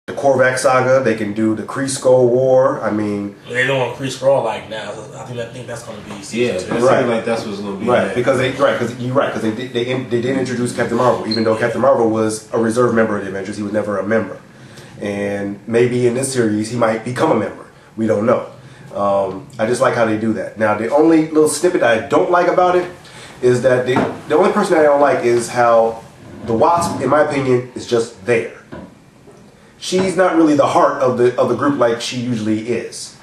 the Korvac saga. They can do the Kree Skull War. I mean, they don't want Kree Skull like now. I think that's going to be season 2. Right. Like that's what's going to be because they did introduce Captain Marvel, even though Captain Marvel was a reserve member of the Avengers. He was never a member, and maybe in this series he might become a member. We don't know. I just like how they do that. Now, the only little snippet I don't like about it is that the only person I don't like is how the Wasp, in my opinion, is just there. She's not really the heart of the group like she usually is,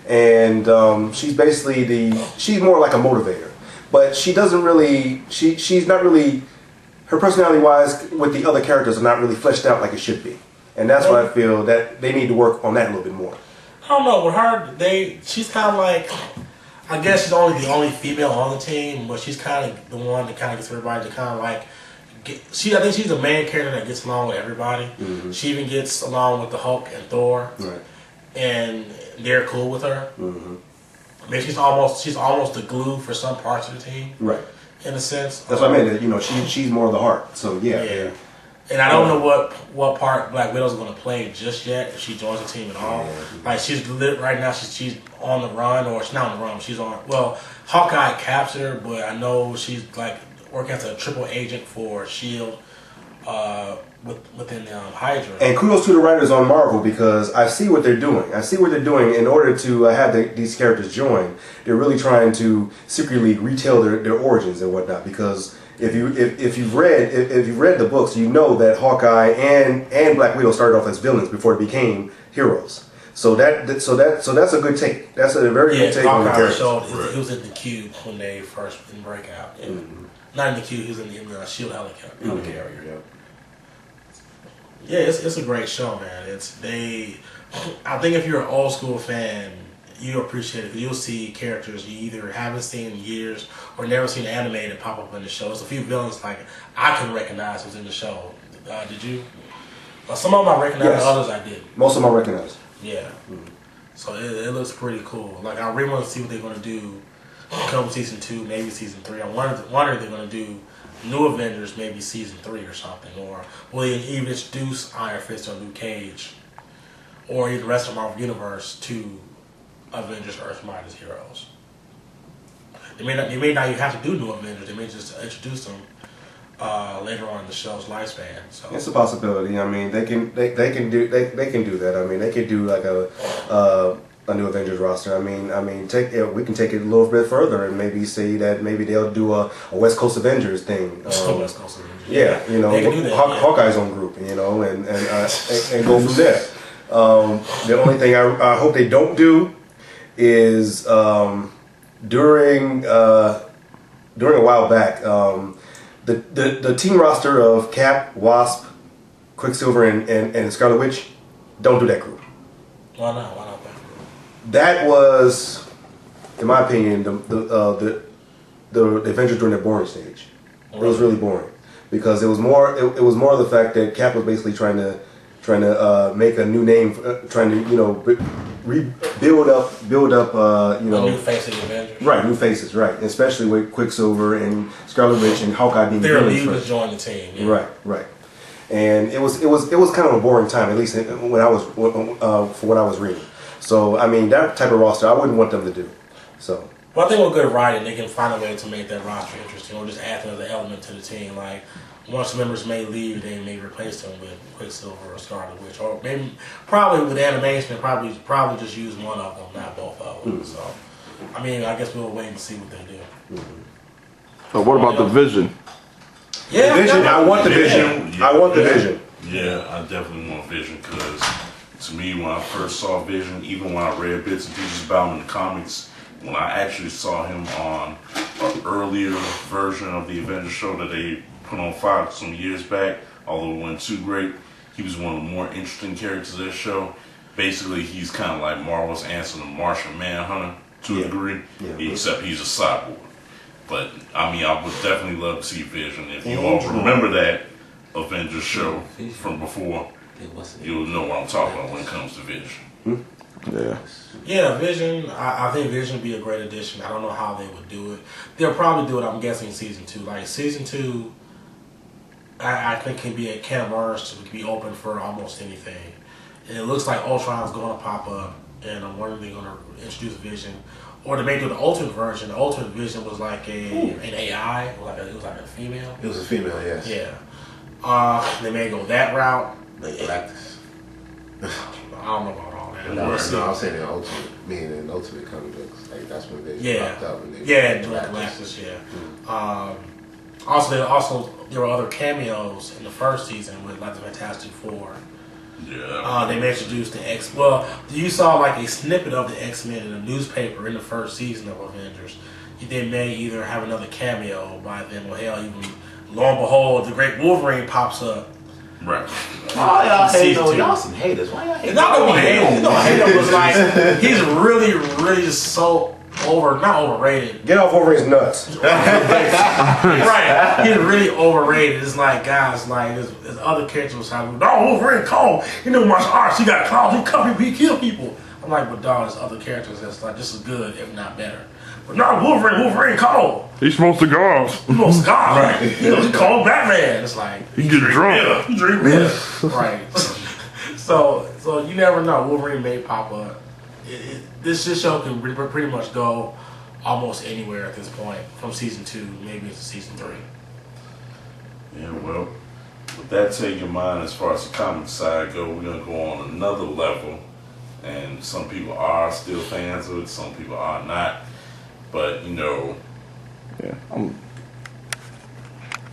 and she's basically she's more like a motivator, but she doesn't really she's not really, her personality wise with the other characters are not really fleshed out like it should be, and that's why I feel that they need to work on that a little bit more. I don't know, with her, she's kind of like, I guess she's the only female on the team, but she's kind of the one that kind of gets everybody to kind of like. I think she's the main character that gets along with everybody. Mm-hmm. She even gets along with the Hulk and Thor, right. And they're cool with her. Mm-hmm. I mean, she's almost the glue for some parts of the team, right? In a sense. That's what I mean. She's more of the heart. So yeah. And I don't know what part Black Widow's going to play just yet if she joins the team at all. Yeah. Like she's lit right now. She's on the run, or she's not on the run. She's on. Well, Hawkeye captured her, but I know she's like working as a triple agent for Shield within Hydra. And kudos to the writers on Marvel because I see what they're doing. I see what they're doing in order to have these characters join. They're really trying to secretly retell their origins and whatnot. Because if you've read the books, you know that Hawkeye and Black Widow started off as villains before they became heroes. So that's a good take. That's a very good take on the characters. He was in the Cube when they first did Breakout. Yeah. Mm-hmm. Not in the Cube, he was in the Shield helicarrier. Yeah, it's a great show, man. I think if you're an old school fan, you appreciate it because you'll see characters you either haven't seen in years or never seen animated pop up in the show. There's a few villains like I can recognize was in the show. Did you? Some of them I recognized, yes. Others I didn't. Most of them I recognized. Yeah. Mm-hmm. So it looks pretty cool. Like I really want to see what they're going to do. Come season 2, maybe season 3. I wonder if they're going to do New Avengers, maybe season 3 or something, or will they even introduce Iron Fist or Luke Cage, or the rest of the Marvel Universe to Avengers Earth Minded Heroes. They may not even have to do New Avengers. They may just introduce them later on in the show's lifespan. So it's a possibility. I mean, they can do that. I mean, they could do like a New Avengers roster. I mean, we can take it a little bit further and maybe say that maybe they'll do a West Coast Avengers thing. West Coast Avengers. Yeah, Hawkeye's own group, and go from there. The only thing I hope they don't do is during a while back, the team roster of Cap, Wasp, Quicksilver, and Scarlet Witch, don't do that group. Why not? That was, in my opinion, the Avengers during their boring stage. It was really boring because it was more of the fact that Cap was basically trying to make a new name, trying to build up a new face of the Avengers. Right, new faces, right, especially with Quicksilver and Scarlet Witch and Hawkeye being villains first. Join the team. Yeah. Right. And it was kind of a boring time, at least when I was for what I was reading. So I mean, that type of roster I wouldn't want them to do. So. Well, I think with good writing, they can find a way to make that roster interesting, or just add another element to the team. Like once members may leave, they may replace them with Quicksilver or Scarlet Witch, or maybe probably with animation, probably just use one of them, not both of them. Mm-hmm. So, I mean, I guess we'll wait and see what they do. Mm-hmm. So, what about the Vision? Yeah, Vision. I want the Vision. Yeah. I want the Vision. Yeah, I definitely want Vision because to me, when I first saw Vision, even when I read bits and pieces about him in the comics, when I actually saw him on an earlier version of the Avengers show that they put on Fox some years back, although it wasn't too great, he was one of the more interesting characters of that show. Basically, he's kind of like Marvel's answer to Martian Manhunter to a degree, except he's a cyborg. But, I mean, I would definitely love to see Vision. If you all remember that Avengers show from before, you'll know what I'm talking about when it comes to Vision. Yeah, Vision. I think Vision would be a great addition. I don't know how they would do it. They'll probably do it, I'm guessing, in season 2. Like, season 2, I think can be a can of worms to be open for almost anything. and it looks like Ultron's going to pop up, and I'm wondering if they're going to introduce Vision, or they may do the Ultimate version. The Ultimate Vision was like an AI, it was like a female. It was a female, yes. Yeah. They may go that route. Like Galactus. I don't know about all that. No, We'll see. I was saying in Ultimate, meaning in Ultimate comic books. Like that's when they Yeah. popped up. And they Yeah, Galactus, yeah. Also, there were other cameos in the first season with like the Fantastic Four. Yeah. They may introduce the X. Well, you saw like a snippet of the X-Men in a newspaper in the first season of Avengers. They may either have another cameo by then, or hell, even lo and behold, the Great Wolverine pops up. Right. Why y'all hate Season two. Y'all some haters. Why y'all hate? Not no hate. No hate was like he's really just so not overrated. Get off Wolverine's nuts. Right. He's really overrated. It's like guys like his other characters was having, no, Wolverine cold. He knew martial arts. He got claws. He cut people. He killed people. I'm like, but dog, there's other characters that's like just as good, if not better. But no, Wolverine cold. He smokes cigars. He goes Scott. Right. He called Batman. It's like He get drunk. he drink beer. Right. So you never know. Wolverine may pop up. This show can pretty much go almost anywhere at this point, from season 2 maybe into season 3. Yeah, well, with that taken in mind, as far as the comic side go, we're gonna go on another level, and some people are still fans of it, some people are not. But Yeah, I'm